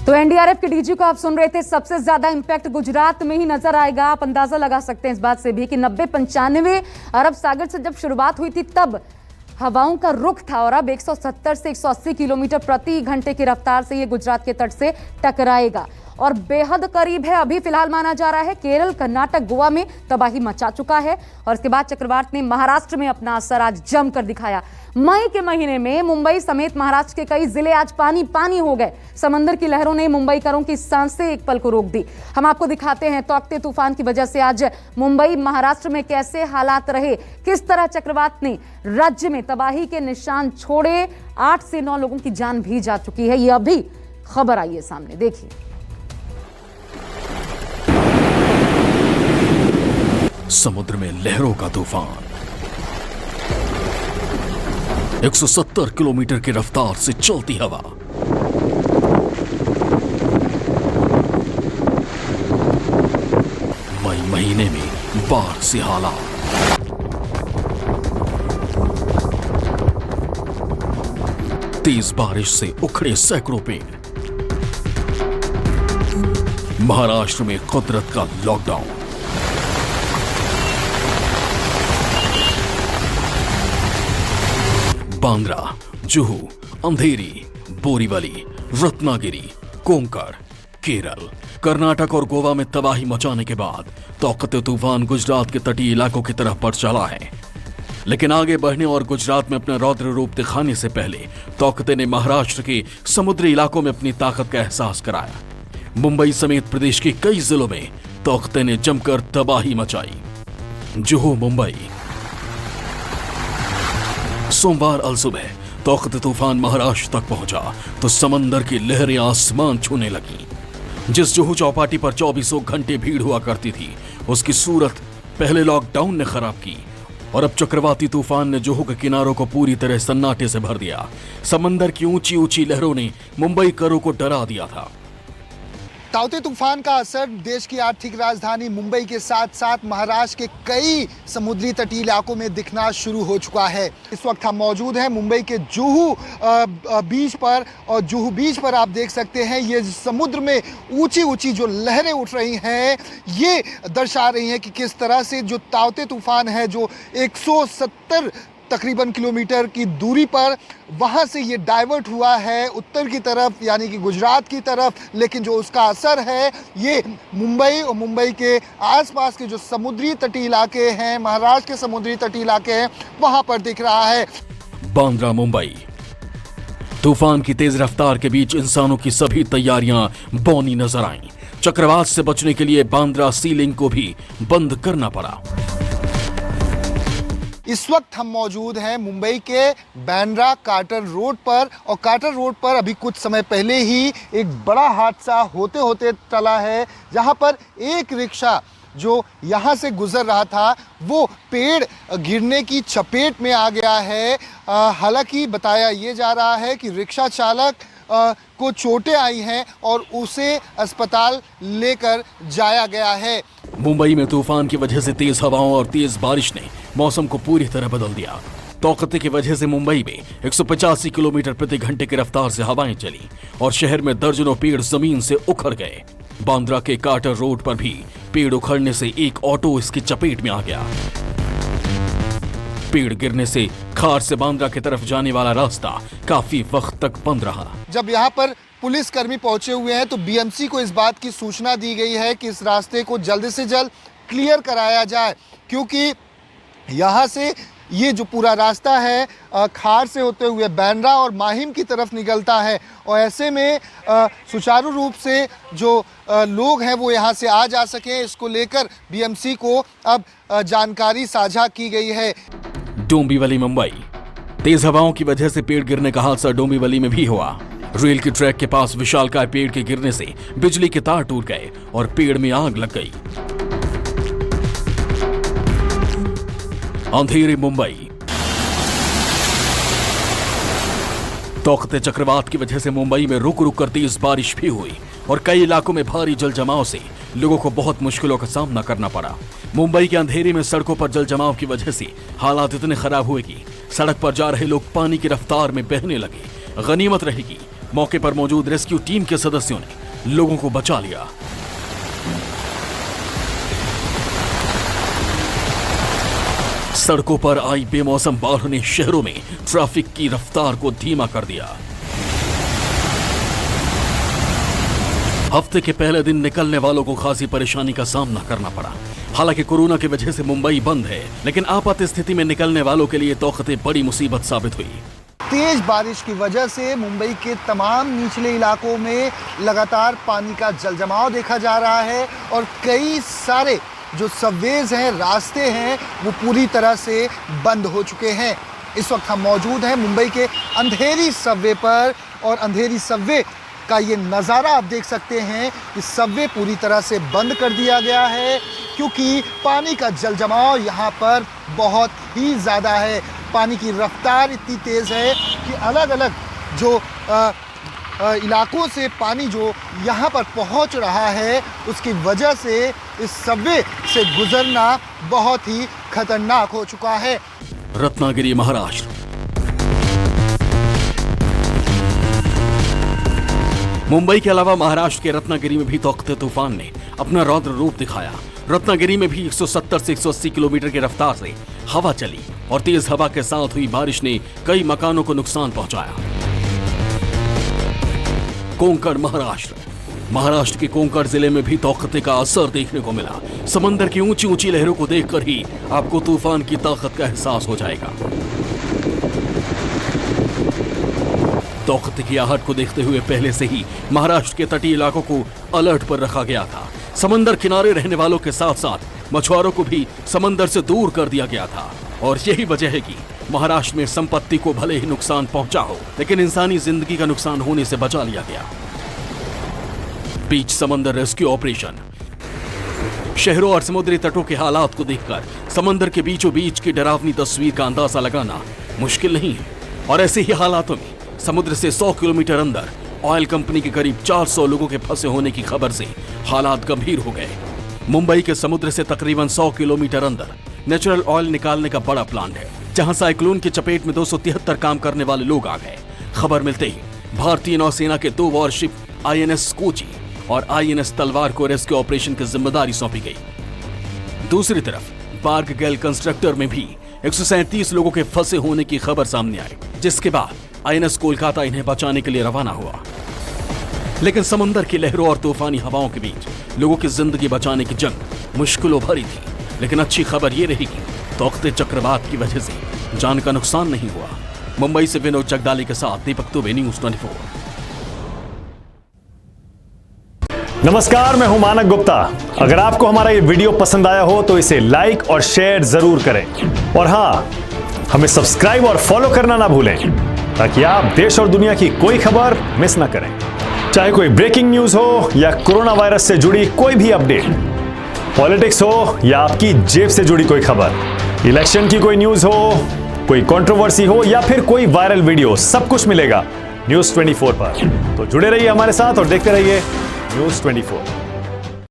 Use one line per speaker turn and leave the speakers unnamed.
तो एनडीआरएफ के डीजी को आप सुन रहे थे। सबसे ज्यादा इंपैक्ट गुजरात में ही नजर आएगा। आप अंदाजा लगा सकते हैं इस बात से भी कि 90-95 अरब सागर से जब शुरुआत हुई थी तब हवाओं का रुख था और अब 170 से 180 किलोमीटर प्रति घंटे की रफ्तार से ये गुजरात के तट से टकराएगा और बेहद करीब है। अभी फिलहाल माना जा रहा है केरल, कर्नाटक, गोवा में तबाही मचा चुका है और इसके बाद चक्रवात ने महाराष्ट्र में अपना असर आज जमकर दिखाया। मई के महीने में मुंबई समेत महाराष्ट्र के कई जिले आज पानी पानी हो गए। समंदर की लहरों ने मुंबईकरों की सांसें एक पल को रोक दी। हम आपको दिखाते हैं तौकते तूफान की वजह से आज मुंबई महाराष्ट्र में कैसे हालात रहे, किस तरह चक्रवात ने राज्य में तबाही के निशान छोड़े। 8 से 9 लोगों की जान भी जा चुकी है। ये अभी खबर आई है सामने, देखिए।
समुद्र में लहरों का तूफान 170 किलोमीटर की रफ्तार से चलती हवा, मई महीने में बाढ़ से हालात, तेज बारिश से उखड़े सैकड़ों पेड़, महाराष्ट्र में कुदरत का लॉकडाउन, बांद्रा, जुहू, अंधेरी, बोरीवली, रत्नागिरी, कोंकण, केरल, कर्नाटक और गोवा में तबाही मचाने के बाद तौकते तूफान गुजरात के तटीय इलाकों की तरफ बढ़ चला है। लेकिन आगे बढ़ने और गुजरात में अपना रौद्र रूप दिखाने से पहले तौकते ने महाराष्ट्र के समुद्री इलाकों में अपनी ताकत का एहसास कराया। मुंबई समेत प्रदेश के कई जिलों में तौकते ने जमकर तबाही मचाई। जुहू, मुंबई, सोमवार अलसुबह तौकते तूफान महाराष्ट्र तक पहुंचा तो समंदर की लहरें आसमान छूने लगी। जिस जुहू चौपाटी पर 24 घंटे भीड़ हुआ करती थी, उसकी सूरत पहले लॉकडाउन ने खराब की और अब चक्रवाती तूफान ने जुहू के किनारों को पूरी तरह सन्नाटे से भर दिया। समंदर की ऊंची ऊंची लहरों ने मुंबईकरों को डरा दिया था।
ताउते तूफान का असर देश की आर्थिक राजधानी मुंबई के साथ साथ महाराष्ट्र के कई समुद्री तटीय इलाकों में दिखना शुरू हो चुका है। इस वक्त हम मौजूद हैं मुंबई के जुहू बीच पर और जुहू बीच पर आप देख सकते हैं ये समुद्र में ऊंची ऊंची जो लहरें उठ रही हैं ये दर्शा रही हैं कि किस तरह से जो ताउते तूफान है जो 170 तकरीबन किलोमीटर की दूरी पर वहाँ से ये डाइवर्ट हुआ है उत्तर की तरफ यानी कि गुजरात की तरफ, लेकिन जो उसका असर है ये मुंबई और मुंबई के आसपास के जो समुद्री तटीय इलाके हैं, महाराष्ट्र के समुद्री तटीय इलाके हैं, वहाँ पर दिख रहा है।
बांद्रा, मुंबई, तूफान की तेज रफ्तार के बीच इंसानों की सभी तैयारियां बौनी नजर आईं। चक्रवात से बचने के लिए बांद्रा सी लिंक को भी बंद करना पड़ा।
इस वक्त हम मौजूद हैं मुंबई के बांद्रा कार्टर रोड पर और कार्टर रोड पर अभी कुछ समय पहले ही एक बड़ा हादसा होते होते टला है, जहां पर एक रिक्शा जो यहां से गुजर रहा था वो पेड़ गिरने की चपेट में आ गया है। हालांकि बताया ये जा रहा है कि रिक्शा चालक को चोटें आई हैं और उसे अस्पताल लेकर जाया गया है।
मुंबई में तूफान की वजह से तेज हवाओं और तेज बारिश ने मौसम को पूरी तरह बदल दिया। तौकते की वजह से मुंबई में 185 किलोमीटर प्रति घंटे की रफ्तार से हवाएं चली और शहर में दर्जनों पेड़ जमीन से उखड़ गए। बांद्रा के कार्टर रोड पर भी पेड़ उखड़ने से एक ऑटो इसकी चपेट में आ गया। पेड़ गिरने से खार से बांद्रा की तरफ जाने वाला रास्ता काफी वक्त तक बंद रहा।
जब यहाँ पर पुलिस कर्मी पहुंचे हुए हैं तो बीएमसी को इस बात की सूचना दी गई है कि इस रास्ते को जल्द से जल्द क्लियर कराया जाए, क्योंकि यहाँ से ये जो पूरा रास्ता है खार से होते हुए बांद्रा और माहिम की तरफ निकलता है और ऐसे में सुचारू रूप से जो लोग हैं वो यहाँ से आ जा सकें, इसको लेकर बीएमसी को अब जानकारी साझा की गई है।
डोंबिवली, मुंबई, तेज हवाओं की वजह से पेड़ गिरने का हादसा डोंबिवली में भी हुआ। रेल के ट्रैक के पास विशालकाय पेड़ के गिरने से बिजली के तार टूट गए और पेड़ में आग लग गई। अंधेरी, मुंबई, तौकते चक्रवात की वजह से मुंबई में रुक रुक कर तेज बारिश भी हुई और कई इलाकों में भारी जल जमाव से लोगों को बहुत मुश्किलों का सामना करना पड़ा। मुंबई के अंधेरी में सड़कों पर जल जमाव की वजह से हालात इतने खराब हुए कि सड़क पर जा रहे लोग पानी की रफ्तार में बहने लगे। गनीमत रहेगी मौके पर मौजूद रेस्क्यू टीम के सदस्यों ने लोगों को बचा लिया। सड़कों पर आई बेमौसम बाढ़ ने शहरों में ट्रैफिक की रफ्तार को धीमा कर दिया। हफ्ते के पहले दिन निकलने वालों को खासी परेशानी का सामना करना पड़ा। हालांकि कोरोना की वजह से मुंबई बंद है, लेकिन आपात स्थिति में निकलने वालों के लिए तौक़ते बड़ी मुसीबत साबित हुई।
तेज बारिश की वजह से मुंबई के तमाम निचले इलाकों में लगातार पानी का जलजमाव देखा जा रहा है और कई सारे जो सबवेज हैं, रास्ते हैं, वो पूरी तरह से बंद हो चुके हैं। इस वक्त हम मौजूद हैं मुंबई के अंधेरी सबवे पर और अंधेरी सबवे का ये नज़ारा आप देख सकते हैं कि सबवे पूरी तरह से बंद कर दिया गया है क्योंकि पानी का जलजमाव यहाँ पर बहुत ही ज़्यादा है। पानी की रफ्तार इतनी तेज़ है कि अलग अलग जो इलाकों से पानी जो यहाँ पर पहुँच रहा है उसकी वजह से इस सबवे से गुजरना बहुत ही खतरनाक हो चुका है।
रत्नागिरी, महाराष्ट्र। मुंबई के अलावा महाराष्ट्र के रत्नागिरी में भी तौक़ते तूफान ने अपना रौद्र रूप दिखाया। रत्नागिरी में भी 170 से 180 किलोमीटर की रफ्तार से हवा चली और तेज हवा के साथ हुई बारिश ने कई मकानों को नुकसान पहुंचाया। कोंकण, महाराष्ट्र के कोंकण जिले में भी तौक़ते का असर देखने को मिला। समंदर की ऊंची ऊंची लहरों को देखकर ही आपको तूफान की ताकत का एहसास हो जाएगा। तौक़ते की आहट को देखते हुए पहले से ही महाराष्ट्र के तटीय इलाकों को अलर्ट पर रखा गया था। समंदर किनारे रहने वालों के साथ साथ मछुआरों को भी समंदर से दूर कर दिया गया था और यही वजह है कि महाराष्ट्र में संपत्ति को भले ही नुकसान पहुंचा हो, लेकिन इंसानी जिंदगी का नुकसान होने से बचा लिया गया। बीच समंदर रेस्क्यू ऑपरेशन। शहरों और समुद्री तटों के हालात को देखकर समंदर के बीचों बीच की डरावनी तस्वीर का अंदाजा लगाना मुश्किल नहीं है और ऐसे ही हालातों में समुद्र से 100 किलोमीटर अंदर ऑयल कंपनी के करीब 400 लोगों के फंसे होने की खबर से हालात गंभीर हो गए। मुंबई के समुद्र से तकरीबन 100 किलोमीटर अंदर नेचुरल ऑयल निकालने का बड़ा प्लांट है, जहां साइक्लोन की चपेट में 273 काम करने वाले लोग आ गए। खबर मिलते ही भारतीय नौसेना के 2 वॉरशिप INS कोची और INS तलवार को रेस्क्यू ऑपरेशन की जिम्मेदारी सौंपी गई। दूसरी तरफ बार्ग गैल कंस्ट्रक्टर में भी 137 लोगों के फंसे होने की खबर सामने आई, जिसके बाद INS कोलकाता इन्हें बचाने के लिए रवाना हुआ। लेकिन समंदर की लहरों और तूफानी हवाओं के बीच लोगों की जिंदगी बचाने की जंग मुश्किलों भरी थी। लेकिन अच्छी खबर यह रही कि तौक़ते चक्रवात की वजह से जान का नुकसान नहीं हुआ। मुंबई से विनोद जगदाली के साथ दीपक दुबे, न्यूज़ 24।
नमस्कार, मैं हूं मानक गुप्ता। अगर आपको हमारा ये वीडियो पसंद आया हो तो इसे लाइक और शेयर जरूर करें और हाँ, हमें सब्सक्राइब और फॉलो करना ना भूलें ताकि आप देश और दुनिया की कोई खबर मिस ना करें। चाहे कोई ब्रेकिंग न्यूज हो या कोरोना वायरस से जुड़ी कोई भी अपडेट, पॉलिटिक्स हो या आपकी जेब से जुड़ी कोई खबर, इलेक्शन की कोई न्यूज हो, कोई कंट्रोवर्सी हो या फिर कोई वायरल वीडियो, सब कुछ मिलेगा न्यूज़ 24 पर। तो जुड़े रहिए हमारे साथ और देखते रहिए न्यूज़ 24।